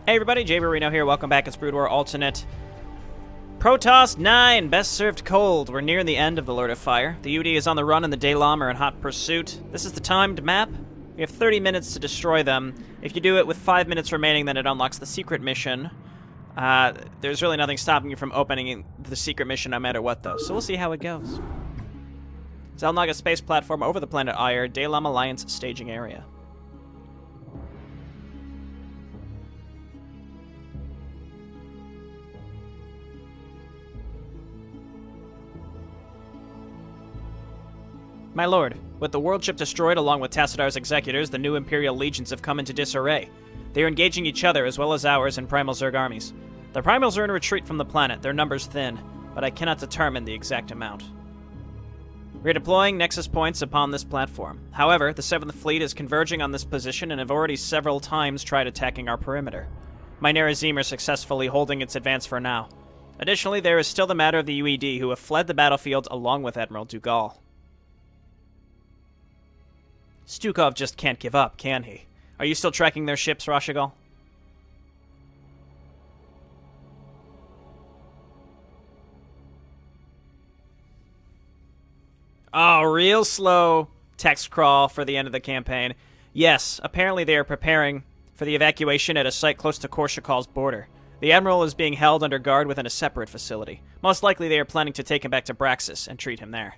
Hey everybody, Jay Reno here. Welcome back. It's Brood War Alternate. Protoss 9, best served cold. We're nearing the end of the Lord of Fire. The UD is on the run and the Daylom are in hot pursuit. This is the timed map. We have 30 minutes to destroy them. If you do it with 5 minutes remaining, then it unlocks the secret mission. There's really nothing stopping you from opening the secret mission no matter what, though. So we'll see how it goes. Zelnaga space platform over the planet Ire, Daylom Alliance staging area. My lord, with the world ship destroyed along with Tassidar's executors, the new Imperial legions have come into disarray. They are engaging each other as well as ours and Primal Zerg armies. The Primals are in retreat from the planet, their numbers thin, but I cannot determine the exact amount. We are deploying Nexus points upon this platform. However, the 7th Fleet is converging on this position and have already several times tried attacking our perimeter. My Nerazim are successfully holding its advance for now. Additionally, there is still the matter of the UED, who have fled the battlefield along with Admiral Dugal. Stukov just can't give up, can he? Are you still tracking their ships, Rashigal? Oh, real slow text crawl for the end of the campaign. Yes, apparently they are preparing for the evacuation at a site close to Korshakal's border. The Admiral is being held under guard within a separate facility. Most likely they are planning to take him back to Braxis and treat him there.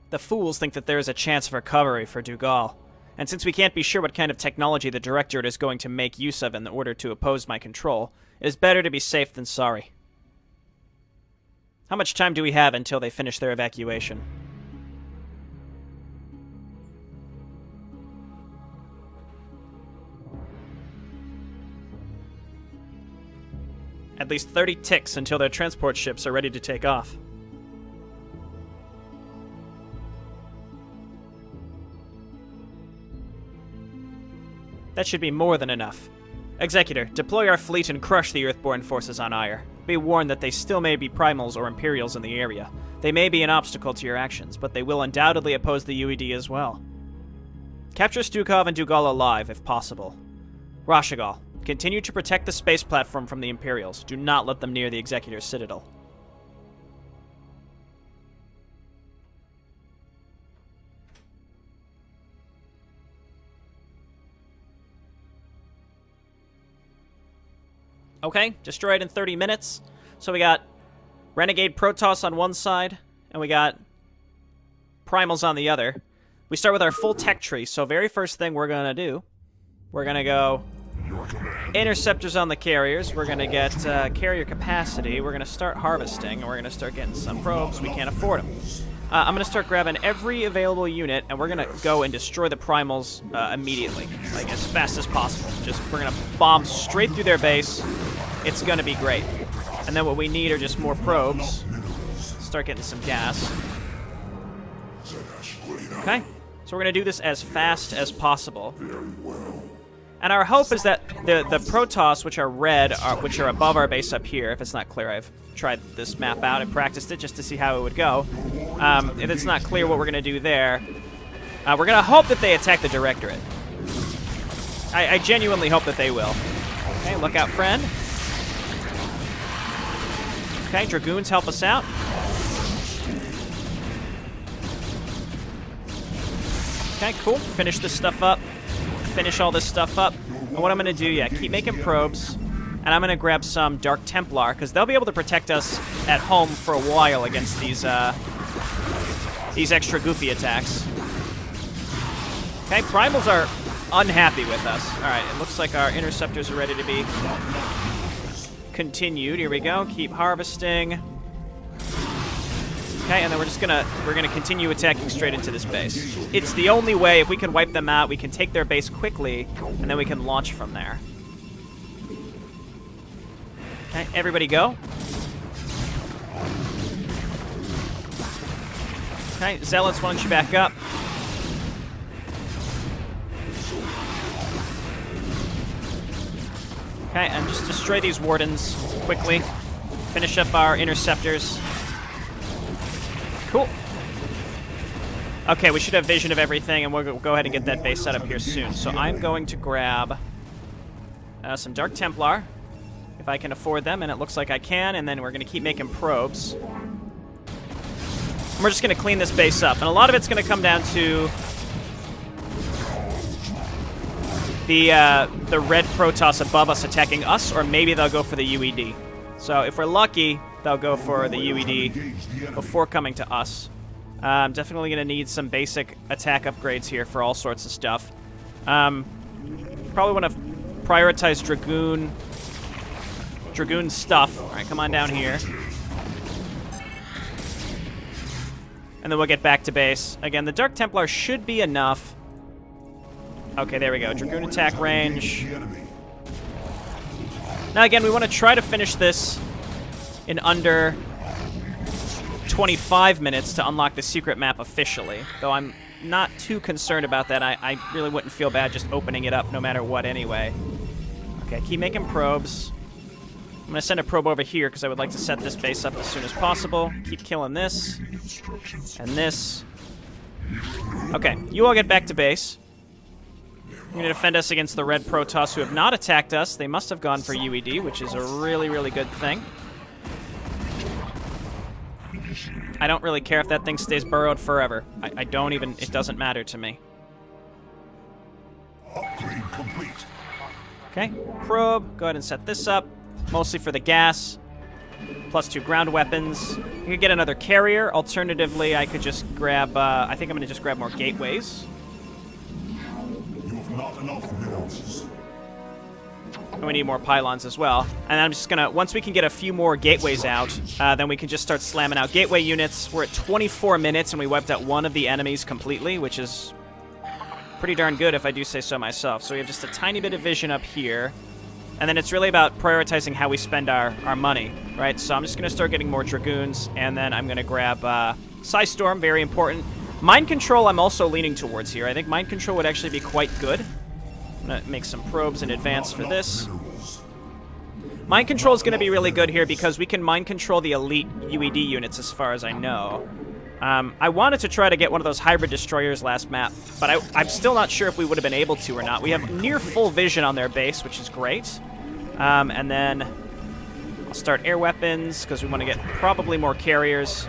The fools think that there is a chance of recovery for Dugal. And since we can't be sure what kind of technology the Directorate is going to make use of in order to oppose my control, it is better to be safe than sorry. How much time do we have until they finish their evacuation? At least 30 ticks until their transport ships are ready to take off. That should be more than enough. Executor, deploy our fleet and crush the Earthborn forces on Ire. Be warned that they still may be Primals or Imperials in the area. They may be an obstacle to your actions, but they will undoubtedly oppose the UED as well. Capture Stukov and Dugal alive, if possible. Rashigal, continue to protect the space platform from the Imperials. Do not let them near the Executor's citadel. Okay, destroyed in 30 minutes. So we got Renegade Protoss on one side, and we got Primals on the other. We start with our full tech tree, so very first thing we're going to do, we're going to go Interceptors on the carriers, we're going to get carrier capacity, we're going to start harvesting, and we're going to start getting some probes. We can't afford them. I'm going to start grabbing every available unit, and we're going to go and destroy the Primals immediately, like as fast as possible. We're going to bomb straight through their base. It's going to be great. And then what we need are just more probes. Start getting some gas. Okay, so we're going to do this as fast as possible. And our hope is that the Protoss, which are red, which are above our base up here, if it's not clear, I've tried this map out and practiced it just to see how it would go. If it's not clear what we're going to do there, we're going to hope that they attack the Directorate. I genuinely hope that they will. Okay, look out, friend. Okay, Dragoons help us out. Okay, cool. Finish this stuff up. Finish all this stuff up. And what I'm going to do, keep making probes. And I'm going to grab some Dark Templar, because they'll be able to protect us at home for a while against these extra goofy attacks. Okay, Primals are unhappy with us. Alright, it looks like our Interceptors are ready to be continued. Here we go. Keep harvesting. Okay, and then we're gonna continue attacking straight into this base. It's the only way. If we can wipe them out, we can take their base quickly, and then we can launch from there. Okay, everybody go. Okay, Zealots, why don't you back up? Okay, and just destroy these Wardens quickly. Finish up our Interceptors. Cool. Okay, we should have vision of everything, and we'll go ahead and get that base set up here soon. So I'm going to grab some Dark Templar, if I can afford them, and it looks like I can, and then we're going to keep making probes. And we're just going to clean this base up, and a lot of it's going to come down to the red Protoss above us attacking us, or maybe they'll go for the UED. So if we're lucky, they'll go for the UED before coming to us. I'm definitely going to need some basic attack upgrades here for all sorts of stuff. Probably want to prioritize Dragoon stuff. All right, come on down here. And then we'll get back to base. Again, the Dark Templar should be enough. Okay, there we go. Dragoon attack range. Now, again, we want to try to finish this in under 25 minutes to unlock the secret map officially, though I'm not too concerned about that. I really wouldn't feel bad just opening it up no matter what anyway. Okay, keep making probes. I'm going to send a probe over here because I would like to set this base up as soon as possible. Keep killing this. And this. Okay, you all get back to base. You're going to defend us against the red Protoss who have not attacked us. They must have gone for UED, which is a really, really good thing. I don't really care if that thing stays burrowed forever. I don't even... It doesn't matter to me. Upgrade complete. Okay, probe. Go ahead and set this up. Mostly for the gas. +2 ground weapons. You could get another carrier. Alternatively, I could just grab... I think I'm going to just grab more gateways. You have not enough minerals. And we need more pylons as well. And I'm just gonna, once we can get a few more gateways out, then we can just start slamming out gateway units. We're at 24 minutes and we wiped out one of the enemies completely, which is pretty darn good if I do say so myself. So we have just a tiny bit of vision up here. And then it's really about prioritizing how we spend our money, right? So I'm just gonna start getting more Dragoons, and then I'm gonna grab Psystorm, very important. Mind Control I'm also leaning towards here. I think Mind Control would actually be quite good. I'm going to make some probes in advance for this. Mind Control is going to be really good here because we can Mind Control the elite UED units as far as I know. I wanted to try to get one of those hybrid destroyers last map, but I'm still not sure if we would have been able to or not. We have near full vision on their base, which is great. And then I'll start air weapons because we want to get probably more carriers.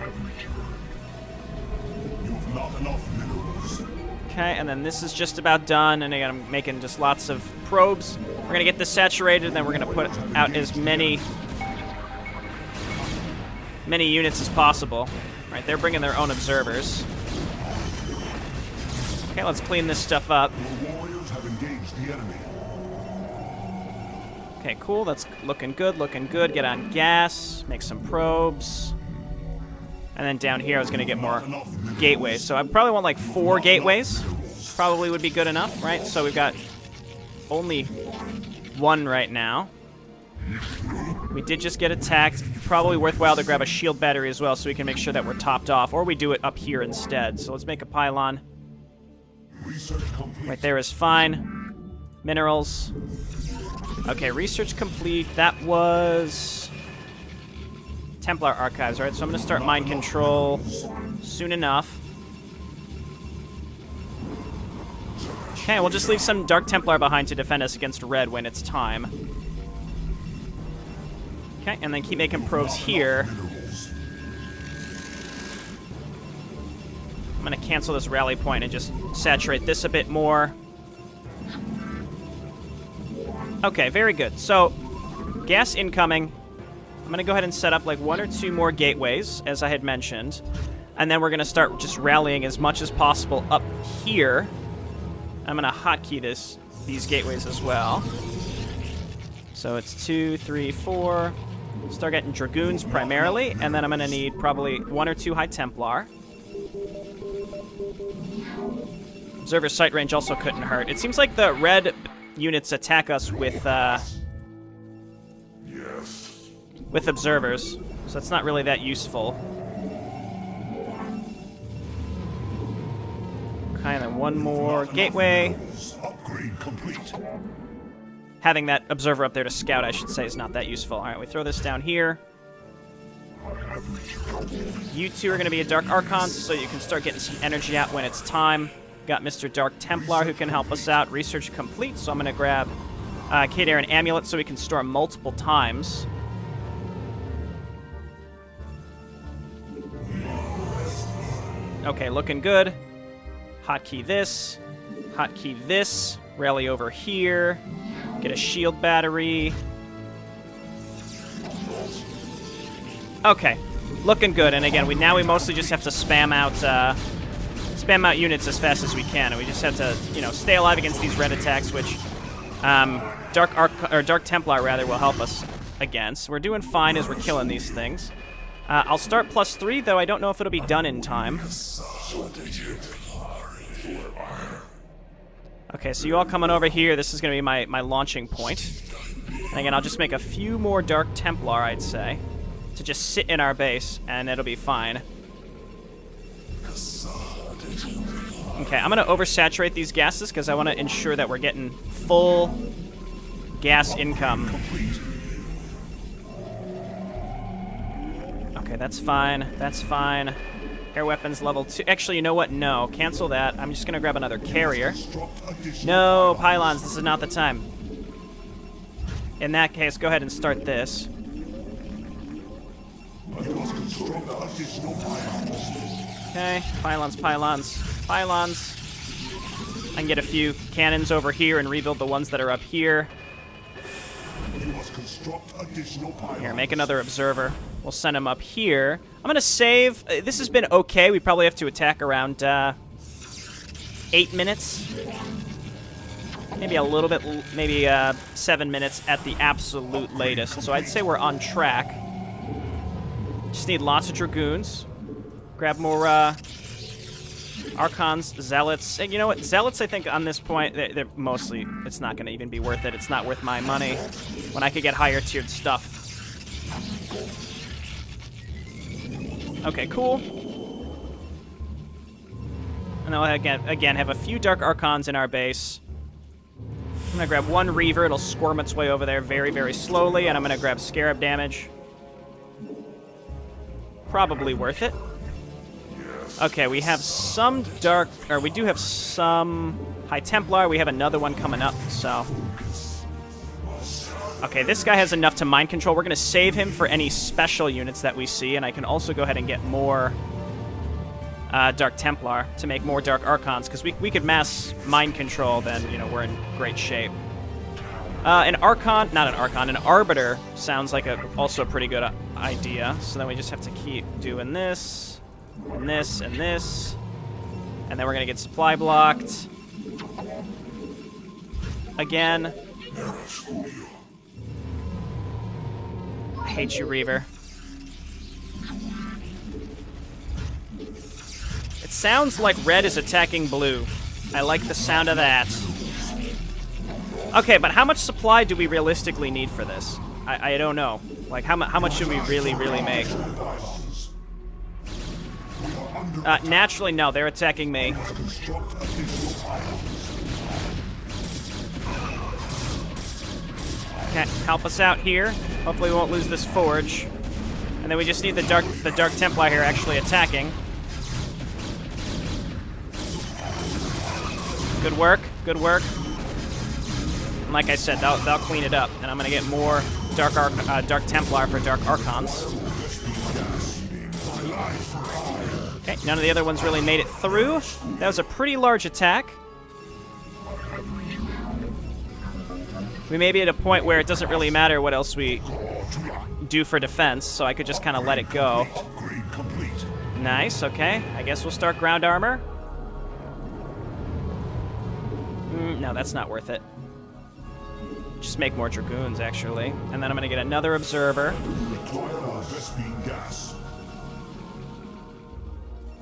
You have not enough minerals. Okay, and then this is just about done, and again, I'm making just lots of probes. We're going to get this saturated, and then we're going to put out as many units as possible. Right, they're bringing their own observers. Okay, let's clean this stuff up. Your warriors have engaged the enemy. Okay, cool, that's looking good, looking good. Get on gas, make some probes. And then down here, I was going to get more gateways. So I probably want like 4 gateways. Probably would be good enough, right? So we've got only 1 right now. We did just get attacked. Probably worthwhile to grab a shield battery as well so we can make sure that we're topped off. Or we do it up here instead. So let's make a pylon. Right there is fine. Minerals. Okay, research complete. That was... Templar Archives, right? So I'm going to start Mind Control soon enough. Okay, we'll just leave some Dark Templar behind to defend us against Red when it's time. Okay, and then keep making probes here. I'm going to cancel this rally point and just saturate this a bit more. Okay, very good. So, gas incoming. I'm going to go ahead and set up like 1 or 2 more gateways, as I had mentioned. And then we're going to start just rallying as much as possible up here. I'm going to hotkey these gateways as well. So it's 2, 3, 4. Start getting Dragoons primarily, and then I'm going to need probably 1 or 2 High Templar. Observer sight range also couldn't hurt. It seems like the red units attack us with observers, so that's not really that useful. Okay, and then 1 more gateway. Upgrade complete. Having that observer up there to scout, I should say, is not that useful. All right, we throw this down here. You two are going to be a Dark Archons, so you can start getting some energy out when it's time. Got Mr. Dark Templar who can help us out. Research complete, so I'm going to grab Kadair and Amulet so we can store multiple times. Okay, looking good. Hotkey this. Hotkey this. Rally over here. Get a shield battery. Okay, looking good. And again, we mostly just have to spam out units as fast as we can, and we just have to, stay alive against these red attacks, which Dark Templar rather will help us against. We're doing fine as we're killing these things. I'll start +3, though I don't know if it'll be done in time. Okay, so you all coming over here. This is going to be my launching point. And again, I'll just make a few more Dark Templar, I'd say, to just sit in our base, and it'll be fine. Okay, I'm going to oversaturate these gases because I want to ensure that we're getting full gas income. Okay, that's fine. That's fine. Air weapons level 2. Actually, you know what? No. Cancel that. I'm just going to grab another carrier. No, pylons. This is not the time. In that case, go ahead and start this. Okay, pylons, pylons, pylons. I can get a few cannons over here and rebuild the ones that are up here. Here, make another observer. We'll send him up here. I'm going to save. This has been okay. We probably have to attack around 8 minutes. Maybe a little bit, maybe 7 minutes at the absolute latest. So I'd say we're on track. Just need lots of Dragoons. Grab more Archons, Zealots. And you know what? Zealots, I think, on this point, they're mostly, it's not going to even be worth it. It's not worth my money when I could get higher tiered stuff. Okay, cool. And then we'll again have a few Dark Archons in our base. I'm going to grab one Reaver. It'll squirm its way over there very, very slowly. And I'm going to grab Scarab damage. Probably worth it. Okay, we have some we do have some High Templar. We have another one coming up, so. Okay, this guy has enough to mind control. We're going to save him for any special units that we see, and I can also go ahead and get more Dark Templar to make more Dark Archons, because we could mass mind control, then, we're in great shape. An Arbiter sounds like also a pretty good idea, so then we just have to keep doing this, and this, and this, and then we're going to get supply blocked. Again. I hate you, Reaver. It sounds like red is attacking blue. I like the sound of that. Okay, but how much supply do we realistically need for this? I don't know. Like, how much should we really, really make? Naturally, no. They're attacking me. Okay, help us out here. Hopefully we won't lose this forge. And then we just need the Dark Templar here actually attacking. Good work, good work. And like I said, they'll clean it up, and I'm gonna get more Dark Templar for Dark Archons. Okay, none of the other ones really made it through. That was a pretty large attack. We may be at a point where it doesn't really matter what else we do for defense, so I could just kind of let it go. Nice, okay. I guess we'll start ground armor. No, that's not worth it. Just make more Dragoons, actually. And then I'm going to get another Observer.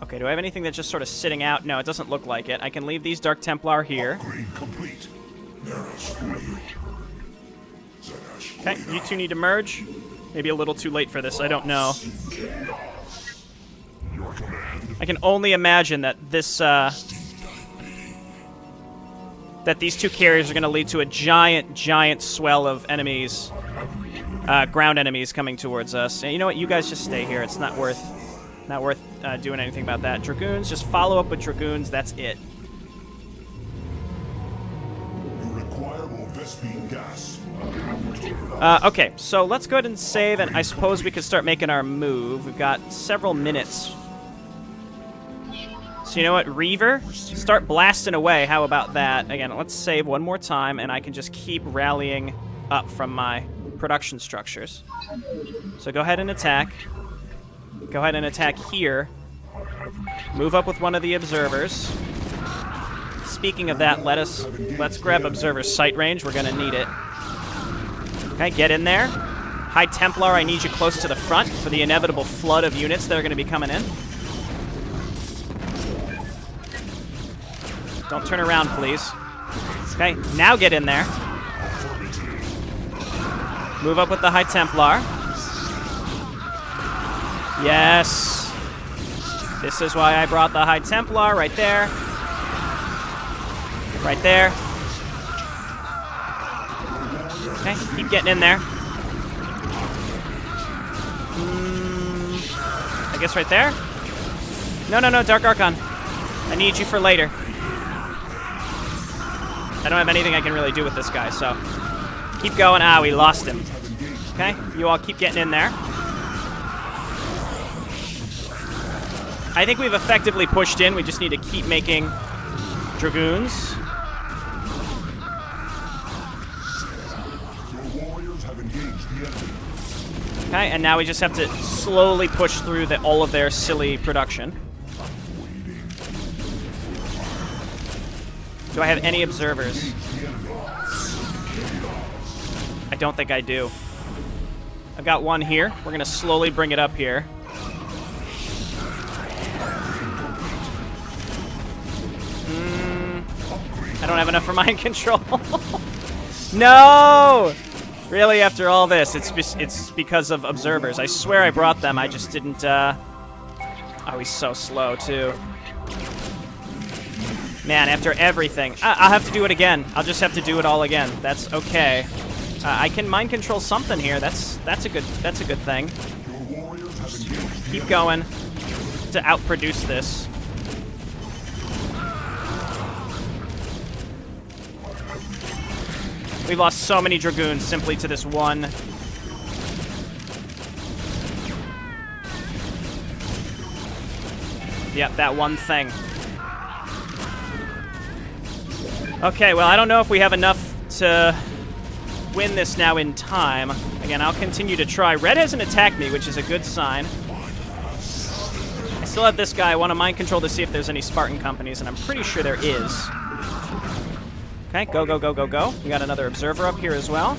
Okay, do I have anything that's just sort of sitting out? No, it doesn't look like it. I can leave these Dark Templar here. Okay, you two need to merge. Maybe a little too late for this, I don't know. I can only imagine that this, that these two carriers are going to lead to a giant, giant swell of enemies ground enemies coming towards us. And you know what? You guys just stay here. It's not worth doing anything about that. Dragoons, just follow up with Dragoons. That's it. You require more Vespene gas. Okay, so let's go ahead and save, and I suppose we could start making our move. We've got several minutes. So you know what, Reaver? Start blasting away. How about that? Again, let's save one more time, and I can just keep rallying up from my production structures. So go ahead and attack. Go ahead and attack here. Move up with one of the observers. Speaking of that, let's grab observer's sight range. We're gonna need it. Okay, get in there. High Templar, I need you close to the front for the inevitable flood of units that are gonna be coming in. Don't turn around, please. Okay, now get in there. Move up with the High Templar. Yes. This is why I brought the High Templar right there. Right there. Okay, keep getting in there. I guess right there? No, Dark Archon. I need you for later. I don't have anything I can really do with this guy, so... Keep going. Ah, we lost him. Okay, you all keep getting in there. I think we've effectively pushed in. We just need to keep making Dragoons. Okay, and now we just have to slowly push through all of their silly production. Do I have any observers? I don't think I do. I've got one here. We're going to slowly bring it up here. I don't have enough for mind control. No! Really, after all this, it's because of observers. I swear I brought them, I just didn't, Oh, he's so slow, too. Man, after everything. I'll have to do it again. I'll just have to do it all again. That's okay. I can mind control something here. That's a good thing. Keep going to outproduce this. We've lost so many Dragoons simply to this one. Yep, that one thing. Okay, well, I don't know if we have enough to win this now in time. Again, I'll continue to try. Red hasn't attacked me, which is a good sign. I still have this guy. I want to mind control to see if there's any Spartan companies, and I'm pretty sure there is. Okay, go. We got another observer up here as well.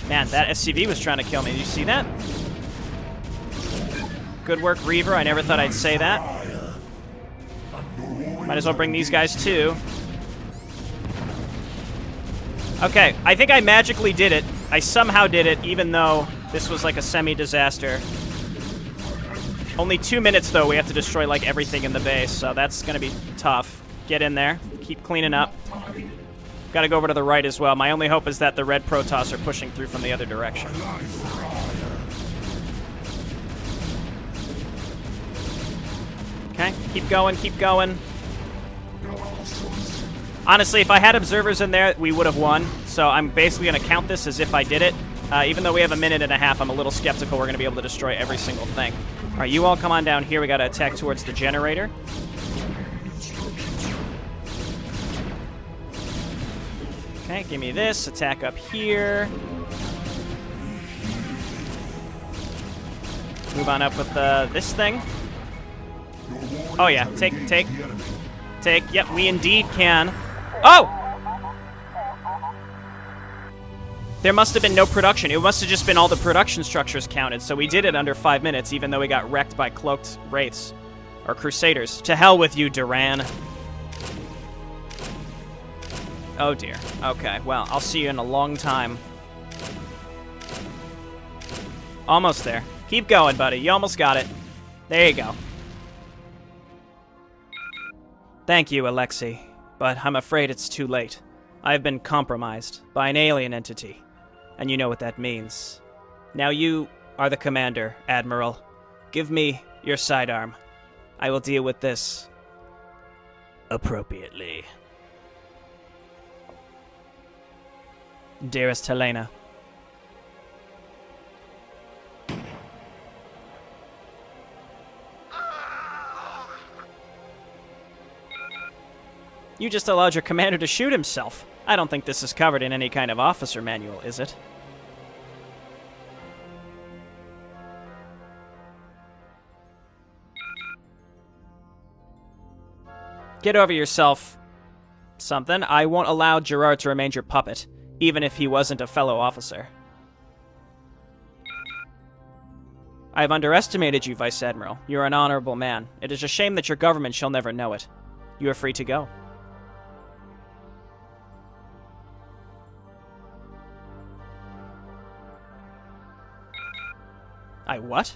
Man, that SCV was trying to kill me. Did you see that? Good work, Reaver. I never thought I'd say that. Might as well bring these guys too. Okay, I think I magically did it. I somehow did it, even though this was like a semi-disaster. Only 2 minutes, though. We have to destroy, like, everything in the base, so that's going to be tough. Get in there. Keep cleaning up. Got to go over to the right as well. My only hope is that the red Protoss are pushing through from the other direction. Okay, keep going. Honestly, if I had observers in there, we would have won, so I'm basically going to count this as if I did it. Even though we have a minute and a half, I'm a little skeptical we're going to be able to destroy every single thing. All right, you all come on down here. We got to attack towards the generator. Okay, give me this. Attack up here. Move on up with this thing. Oh, yeah. Take. Yep, we indeed can. Oh! There must have been no production. It must have just been all the production structures counted, so we did it under 5 minutes, even though we got wrecked by cloaked wraiths. Or crusaders. To hell with you, Duran. Oh, dear. Okay, well, I'll see you in a long time. Almost there. Keep going, buddy. You almost got it. There you go. Thank you, Alexei. but I'm afraid it's too late. I've been compromised by an alien entity, and you know what that means. Now you are the commander, Admiral. Give me your sidearm. I will deal with this appropriately. Dearest Helena. You just allowed your commander to shoot himself. I don't think this is covered in any kind of officer manual, is it? Get over yourself. Something. I won't allow Gerard to remain your puppet, even if he wasn't a fellow officer. I have underestimated you, Vice Admiral. You are an honorable man. It is a shame that your government shall never know it. You are free to go. I what?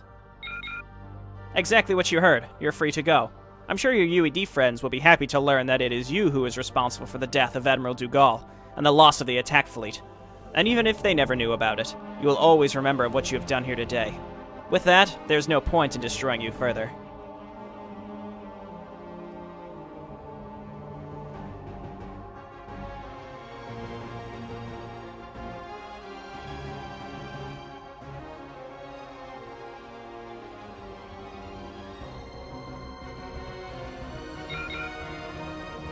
Exactly what you heard. You're free to go. I'm sure your UED friends will be happy to learn that it is you who is responsible for the death of Admiral Dougal and the loss of the attack fleet. And even if they never knew about it, you will always remember what you have done here today. With that, there's no point in destroying you further.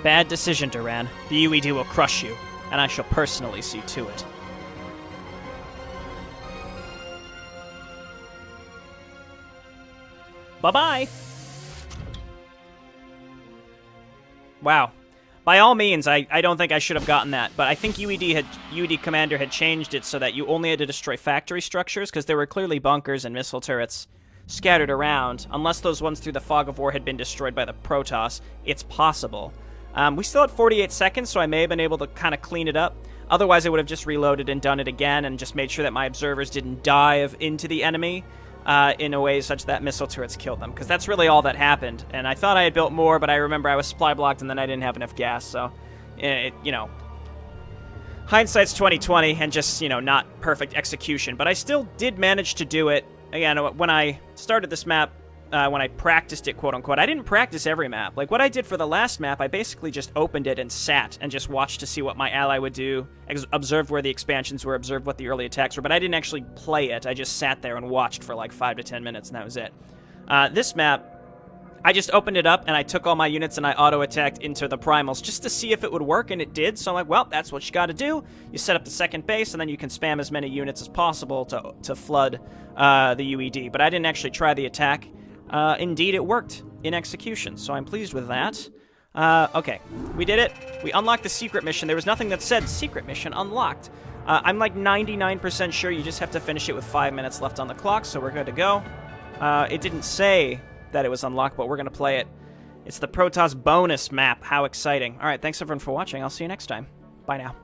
Bad decision, Duran. The UED will crush you, and I shall personally see to it. Bye-bye! Wow. By all means, I don't think I should have gotten that, but I think UEDCommander had changed it so that you only had to destroy factory structures, because there were clearly bunkers and missile turrets scattered around. Unless those ones through the Fog of War had been destroyed by the Protoss, it's possible. We still had 48 seconds, so I may have been able to kind of clean it up. Otherwise, I would have just reloaded and done it again and just made sure that my observers didn't dive into the enemy in a way such that missile turrets killed them, because that's really all that happened. And I thought I had built more, but I remember I was supply blocked and then I didn't have enough gas, so, you know, hindsight's 20/20 and just, you know, not perfect execution. But I still did manage to do it. Again, when I started this map, when I practiced it, quote-unquote, I didn't practice every map. Like, what I did for the last map, I basically just opened it and sat and just watched to see what my ally would do, observed where the expansions were, observed what the early attacks were, but I didn't actually play it. I just sat there and watched for like 5 to 10 minutes, and that was it. This map, I just opened it up, and I took all my units and I auto-attacked into the primals just to see if it would work, and it did. So I'm like, well, that's what you gotta do. You set up the second base, and then you can spam as many units as possible to flood the UED. But I didn't actually try the attack. Indeed, it worked in execution, so I'm pleased with that. Okay, we did it. We unlocked the secret mission. There was nothing that said secret mission unlocked. I'm like 99% sure you just have to finish it with 5 minutes left on the clock, so we're good to go. It didn't say that it was unlocked, but we're going to play it. It's the Protoss bonus map. How exciting. All right, thanks everyone for watching. I'll see you next time. Bye now.